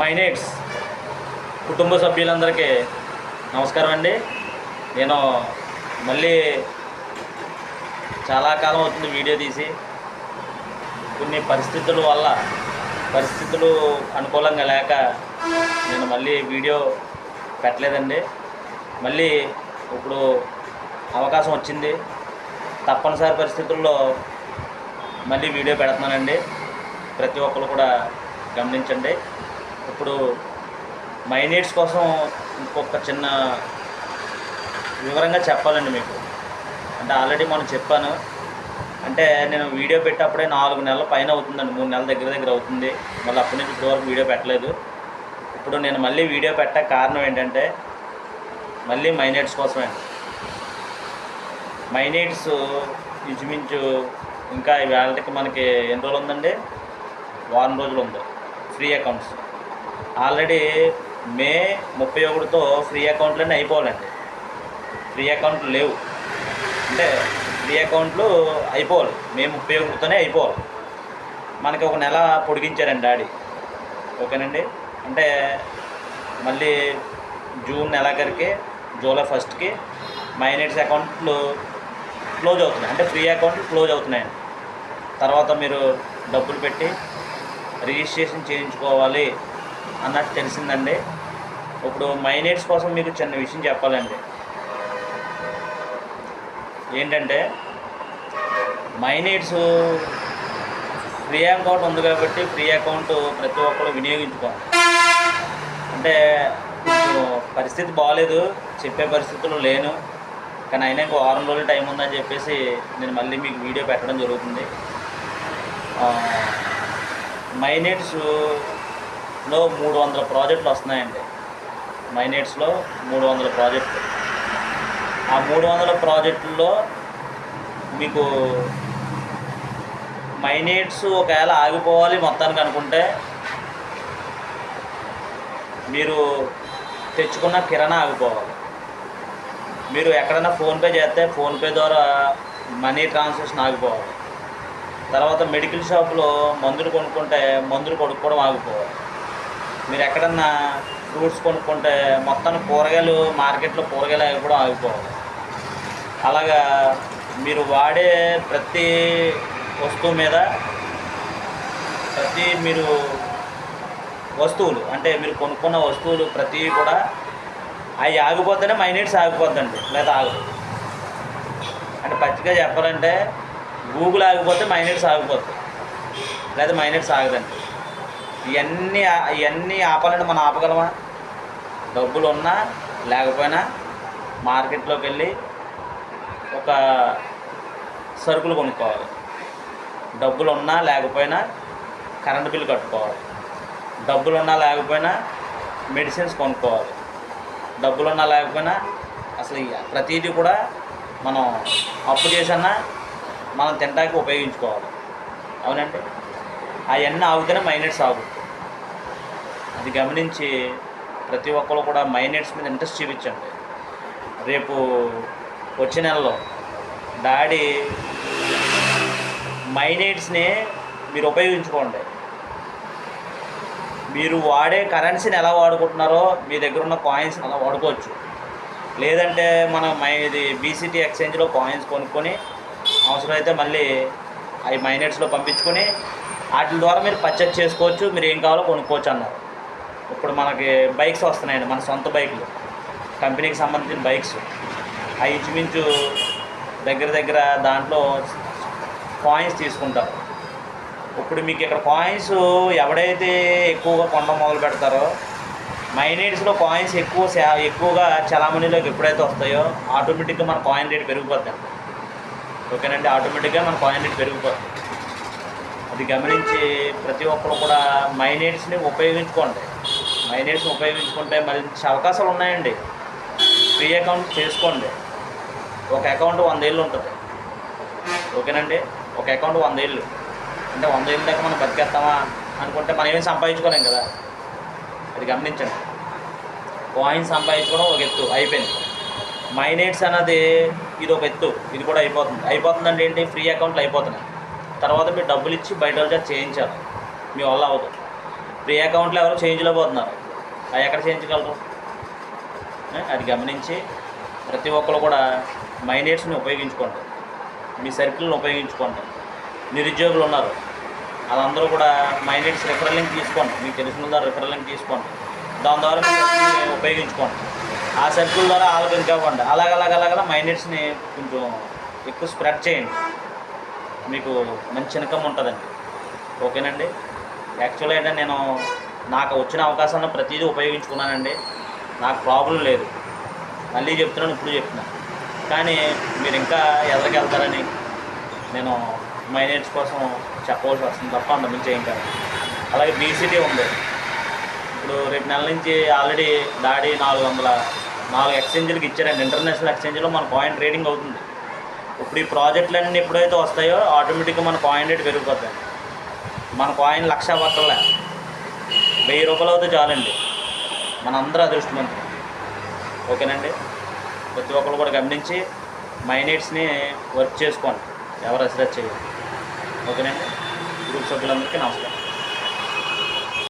మైనేట్స్ కుటుంబ సభ్యులందరికీ నమస్కారం అండి. నేను మళ్ళీ చాలా కాలం అవుతుంది వీడియో తీసి. కొన్ని పరిస్థితులు అనుకూలంగా లేక నేను మళ్ళీ వీడియో పెట్టలేదండి. మళ్ళీ ఇప్పుడు అవకాశం వచ్చింది, తప్పనిసరి పరిస్థితుల్లో మళ్ళీ వీడియో పెడుతున్నానండి. ప్రతి ఒక్కరు కూడా గమనించండి. ఇప్పుడు మైనేట్స్ కోసం ఇంకొక చిన్న వివరంగా చెప్పాలండి మీకు. అంటే ఆల్రెడీ మనం చెప్పాను. అంటే నేను వీడియో పెట్టేప్పుడే 4 నెలల పైన అవుతుందండి, 3 నెలల దగ్గర అవుతుంది. మళ్ళీ అప్పటి నుంచి ఇప్పటి వరకు వీడియో పెట్టలేదు. ఇప్పుడు నేను మళ్ళీ వీడియో పెట్టే కారణం ఏంటంటే మళ్ళీ మైనేట్స్ కోసమే. మైనేట్స్ ఇంచుమించు ఇంకా ఇవాళకి మనకి ఎన్ని రోజులు ఉందండి, వారం రోజులు ఉంది. ఫ్రీ అకౌంట్స్ ఆల్రెడీ మే 31తో ఫ్రీ అకౌంట్లన్నీ అయిపోవాలండి. ఫ్రీ అకౌంట్లు లేవు అంటే ఫ్రీ అకౌంట్లు అయిపోవాలి, మే 31తోనే అయిపోవాలి. మనకి ఒక నెల పొడిగించారండి డాడీ. ఓకేనండి. అంటే మళ్ళీ జూన్ నెలాఖరికి జూలై 1కి మైనేట్స్ అకౌంట్లు క్లోజ్ అవుతున్నాయి. అంటే ఫ్రీ అకౌంట్లు క్లోజ్ అవుతున్నాయండి. తర్వాత మీరు డబ్బులు పెట్టి రిజిస్ట్రేషన్ చేయించుకోవాలి అన్నట్టు తెలిసిందండి. ఇప్పుడు మైనేట్స్ కోసం మీకు చిన్న విషయం చెప్పాలండి. ఏంటంటే మైనేట్స్ ఫ్రీ అకౌంట్ ఉంది కాబట్టి ఫ్రీ అకౌంట్ ప్రతి ఒక్కరు వినియోగించుకోవాలి. అంటే పరిస్థితి బాగాలేదు, చెప్పే పరిస్థితుల్లో లేను, కానీ అయినా ఇంకో వారం రోజులు టైం ఉందని చెప్పేసి నేను మళ్ళీ మీకు వీడియో పెట్టడం జరుగుతుంది. మైనేట్స్లో 300 ప్రాజెక్టులు వస్తున్నాయండి. మైనేట్స్లో 300 ప్రాజెక్టులు. ఆ 300 ప్రాజెక్టుల్లో మీకు మైనేట్స్ ఒకవేళ ఆగిపోవాలి మొత్తానికి అనుకుంటే మీరు తెచ్చుకున్న కిరాణా ఆగిపోవాలి. మీరు ఎక్కడైనా ఫోన్పే చేస్తే ఫోన్పే ద్వారా మనీ ట్రాన్సాక్షన్ ఆగిపోవాలి. తర్వాత మెడికల్ షాప్లో మందులు కొనుక్కుంటే మందులు కొనుక్కోవడం ఆగిపోవాలి. మీరు ఎక్కడన్నా ఫ్రూట్స్ కొనుక్కుంటే మొత్తాన్ని కూరగాయలు మార్కెట్లో కూరగాయలు కూడా ఆగిపోవాలి. అలాగా మీరు వాడే ప్రతి వస్తువు మీద మీరు వస్తువులు అంటే మీరు కొనుక్కున్న వస్తువులు ప్రతి కూడా అవి ఆగిపోతేనే మైనేట్స్ ఆగిపోద్దండి, లేదా ఆగదు. అంటే పచ్చిగా చెప్పాలంటే గూగుల్ ఆగిపోతే మైనేట్స్ ఆగిపోతుంది, లేదా మైనేట్స్ ఆగదండి. ఇవన్నీ ఆపాలంటే మనం ఆపగలమా? డబ్బులు ఉన్నా లేకపోయినా మార్కెట్లోకి వెళ్ళి ఒక సరుకులు కొనుక్కోవాలి. డబ్బులు ఉన్నా లేకపోయినా కరెంటు బిల్లు కట్టుకోవాలి. డబ్బులు ఉన్నా లేకపోయినా మెడిసిన్స్ కొనుక్కోవాలి. డబ్బులు ఉన్నా లేకపోయినా అసలు ప్రతిదీ కూడా మనం అప్పు చేసన్నా మనం తినడానికి ఉపయోగించుకోవాలి. అవునండి. అవన్నీ ఆగితేనే మైనేట్స్ ఆగుతుంది. అది గమనించి ప్రతి ఒక్కరు కూడా మైనేట్స్ మీద ఇంట్రెస్ట్ చూపించండి. రేపు వచ్చే నెలలో డాడీ మైనేట్స్ని మీరు ఉపయోగించుకోండి. మీరు వాడే కరెన్సీని ఎలా వాడుకుంటున్నారో మీ దగ్గర ఉన్న కాయిన్స్ని అలా వాడుకోవచ్చు. లేదంటే మనం ఇది బీసీటీ ఎక్స్చేంజ్లో కాయిన్స్ కొనుక్కొని అవసరమైతే మళ్ళీ అవి మైనేట్స్లో పంపించుకొని వాటి ద్వారా మీరు పర్చేజ్ చేసుకోవచ్చు. మీరు ఏం కావాలో కొనుక్కోవచ్చు అన్నారు. ఇప్పుడు మనకి బైక్స్ వస్తున్నాయండి, మన సొంత బైకులు, కంపెనీకి సంబంధించిన బైక్స్. అవి ఇంచుమించు దగ్గర దాంట్లో కాయిన్స్ తీసుకుంటారు. ఇప్పుడు మీకు ఇక్కడ కాయిన్స్ ఎవడైతే ఎక్కువగా కొనడం మొదలు పెడతారో మైనేట్స్లో కాయిన్స్ ఎక్కువగా చలామణిలోకి ఎప్పుడైతే వస్తాయో ఆటోమేటిక్గా మన కాయిన్ రేట్ పెరిగిపోద్దండి. ఓకేనండి. ఆటోమేటిక్గా మన కాయిన్ రేట్ పెరిగిపోతుంది. అది గమనించి ప్రతి ఒక్కరు కూడా మైనేట్స్ని ఉపయోగించుకోండి. మైనేట్స్ని ఉపయోగించుకుంటే మంచి అవకాశాలు ఉన్నాయండి. ఫ్రీ అకౌంట్ చేసుకోండి. ఒక అకౌంట్ 100 ఏళ్ళు ఉంటుంది. ఓకేనండి. ఒక అకౌంట్ 100 ఏళ్ళు అంటే 100 ఏళ్ళ దాకా మనం బతికేస్తామా అనుకుంటే మనం ఏమి సంపాదించుకోలేం కదా. అది గమనించండి. కాయిన్స్ సంపాదించుకోవడం ఒక ఎత్తు అయిపోయింది. మైనేట్స్ అన్నది ఇది ఒక ఎత్తు, ఇది కూడా అయిపోతుందండి. ఏంటి, ఫ్రీ అకౌంట్లు అయిపోతున్నాయి. తర్వాత మీరు డబ్బులు ఇచ్చి బయట వాళ్ళ చేయించాలి, మీ వల్ల అవ్వదు. ప్రీ అకౌంట్లో ఎవరో చేంజ్లో పోతున్నారు, అవి ఎక్కడ చేయించగలరు? అది గమనించి ప్రతి ఒక్కరు కూడా మైనేట్స్ని ఉపయోగించుకోండి, మీ సర్కిల్ని ఉపయోగించుకోండి. నిరుద్యోగులు ఉన్నారు, వాళ్ళందరూ కూడా మైనేట్స్ రిఫరల్ లింక్ తీసుకోండి, మీకు తెలిసిన ద్వారా రిఫరల్ లింక్ తీసుకోండి, దాని ద్వారా మీ సర్కిల్ని ఉపయోగించుకోండి. ఆ సర్కిల్ ద్వారా వాళ్ళకి ఇంకా ఇవ్వండి. అలాగలా మైనేట్స్ని కొంచెం ఎక్కువ స్ప్రెడ్ చేయండి, మీకు మంచి ఇన్కమ్ ఉంటుందండి. ఓకేనండి. యాక్చువల్గా ఏంటంటే నేను నాకు వచ్చిన అవకాశాలను ప్రతిదీ ఉపయోగించుకున్నానండి, నాకు ప్రాబ్లం లేదు. మళ్ళీ చెప్తున్నాను, ఇప్పుడు చెప్తున్నాను. కానీ మీరు ఇంకా ఎదరికి వెళ్తారని నేను మైనేట్స్ కోసం చెప్పవలసి వస్తుంది తప్ప అంతకుమించి ఏం కాదు. అలాగే బీసీటీ ఉంది, ఇప్పుడు రేపు నెల నుంచి ఆల్రెడీ డాడీ 404 ఎక్స్చేంజ్లకు ఇచ్చారండి. ఇంటర్నేషనల్ ఎక్స్చేంజ్లో మన కాయిన్ ట్రేడింగ్ అవుతుంది. ఇప్పుడు ఈ ప్రాజెక్టులన్నీ ఎప్పుడైతే వస్తాయో ఆటోమేటిక్గా మన కాయిన్ రేట్ పెరిగిపోతాయి. మన కాయిన్ 1,00,000 అవ్వక్కర్లే, 1000 రూపాయలు అవుతే చాలండి. మనందరూ అదృష్టవంతులు. ఓకేనండి. ప్రతి ఒక్కరు కూడా గమనించి మైనేట్స్ని వర్క్ చేసుకోండి, ఎవరు అసలు చేయాలి. ఓకేనండి. గ్రూప్ సభ్యులందరికీ నమస్కారం.